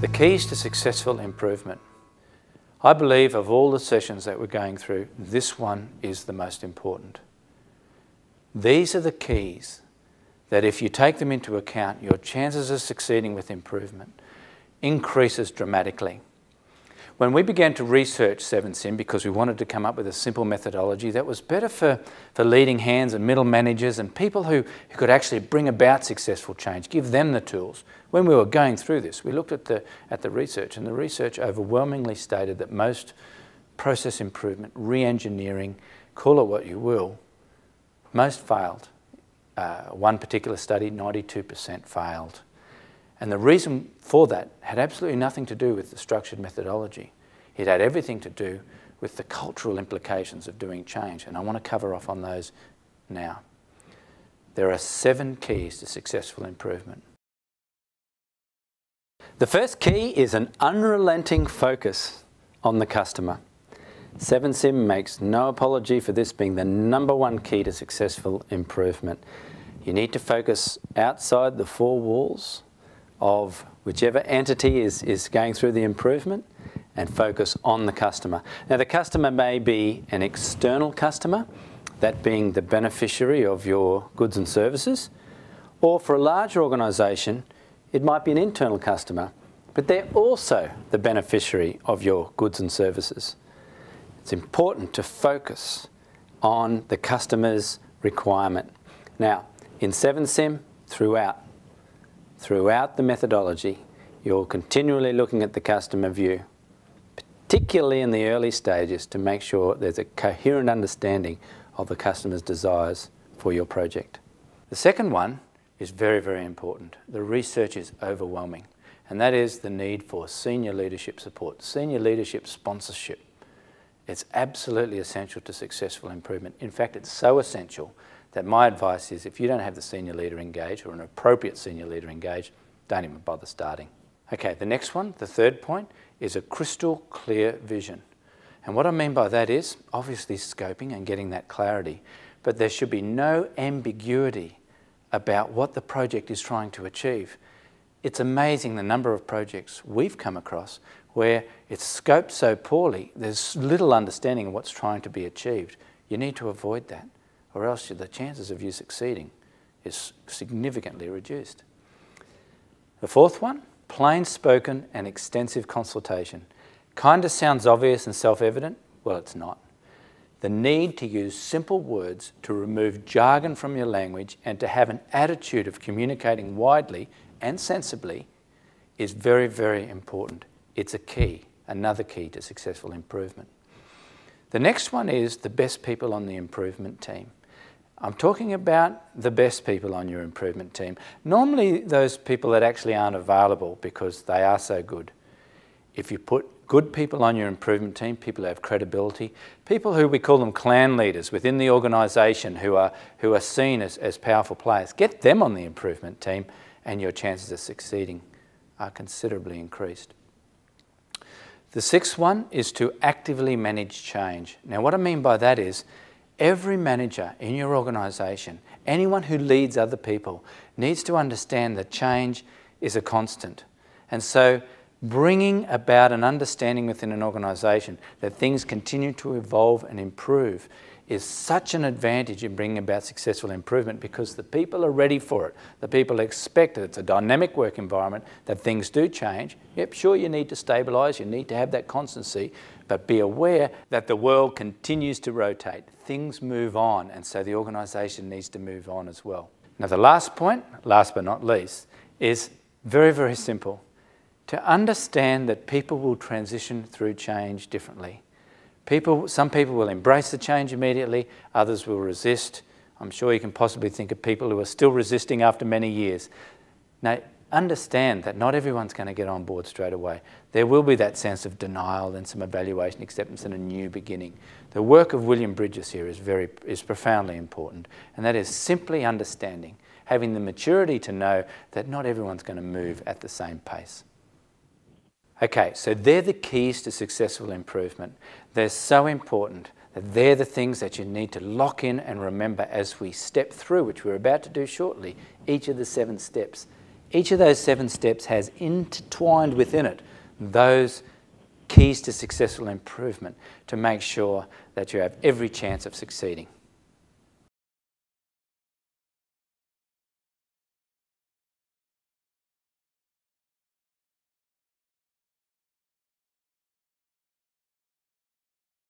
The keys to successful improvement. I believe of all the sessions that we're going through, this one is the most important. These are the keys that if you take them into account, your chances of succeeding with improvement increases dramatically. When we began to research 7SIM, because we wanted to come up with a simple methodology that was better for leading hands and middle managers and people who could actually bring about successful change, give them the tools. When we were going through this, we looked at the research, and the research overwhelmingly stated that most process improvement, re-engineering, call it what you will, most failed. One particular study, 92% failed. And the reason for that had absolutely nothing to do with the structured methodology. It had everything to do with the cultural implications of doing change, and I want to cover off on those now. There are 7 keys to successful improvement. The first key is an unrelenting focus on the customer. 7SIM makes no apology for this being the #1 key to successful improvement. You need to focus outside the 4 walls of whichever entity is going through the improvement and focus on the customer. Now, the customer may be an external customer, that being the beneficiary of your goods and services, or for a larger organisation, it might be an internal customer, but they're also the beneficiary of your goods and services. It's important to focus on the customer's requirement. Now, in 7SIM, throughout the methodology, you're continually looking at the customer view, particularly in the early stages, to make sure there's a coherent understanding of the customer's desires for your project. The second one is very, very important. The research is overwhelming, and that is the need for senior leadership support, senior leadership sponsorship. It's absolutely essential to successful improvement. In fact, it's so essential that my advice is if you don't have the senior leader engaged or an appropriate senior leader engaged, don't even bother starting. Okay, the next one, the third point, is a crystal clear vision. And what I mean by that is obviously scoping and getting that clarity, but there should be no ambiguity about what the project is trying to achieve. It's amazing the number of projects we've come across where it's scoped so poorly, there's little understanding of what's trying to be achieved. You need to avoid that, or else the chances of you succeeding is significantly reduced. The fourth one, plain spoken and extensive consultation. Kind of sounds obvious and self-evident. Well, it's not. The need to use simple words, to remove jargon from your language, and to have an attitude of communicating widely and sensibly is very, very important. It's a key, another key to successful improvement. The next one is the best people on the improvement team. I'm talking about the best people on your improvement team. Normally those people that actually aren't available because they are so good. If you put good people on your improvement team, people who have credibility, people who we call them clan leaders within the organisation who are seen as powerful players, get them on the improvement team and your chances of succeeding are considerably increased. The sixth one is to actively manage change. Now, what I mean by that is every manager in your organisation, anyone who leads other people, needs to understand that change is a constant. And so bringing about an understanding within an organisation that things continue to evolve and improve is such an advantage in bringing about successful improvement because the people are ready for it. The people expect it. It's a dynamic work environment, that things do change. Yep, sure, you need to stabilise, you need to have that constancy, but be aware that the world continues to rotate. Things move on, and so the organisation needs to move on as well. Now, the last point, last but not least, is very, very simple. To understand that people will transition through change differently. Some people will embrace the change immediately, others will resist. I'm sure you can possibly think of people who are still resisting after many years. Now, understand that not everyone's going to get on board straight away. There will be that sense of denial and some evaluation, acceptance and a new beginning. The work of William Bridges here is profoundly important, and that is simply understanding, having the maturity to know that not everyone's going to move at the same pace. Okay, so they're the keys to successful improvement. They're so important that they're the things that you need to lock in and remember as we step through, which we're about to do shortly, each of the 7 steps Each of those 7 steps has intertwined within it those keys to successful improvement to make sure that you have every chance of succeeding.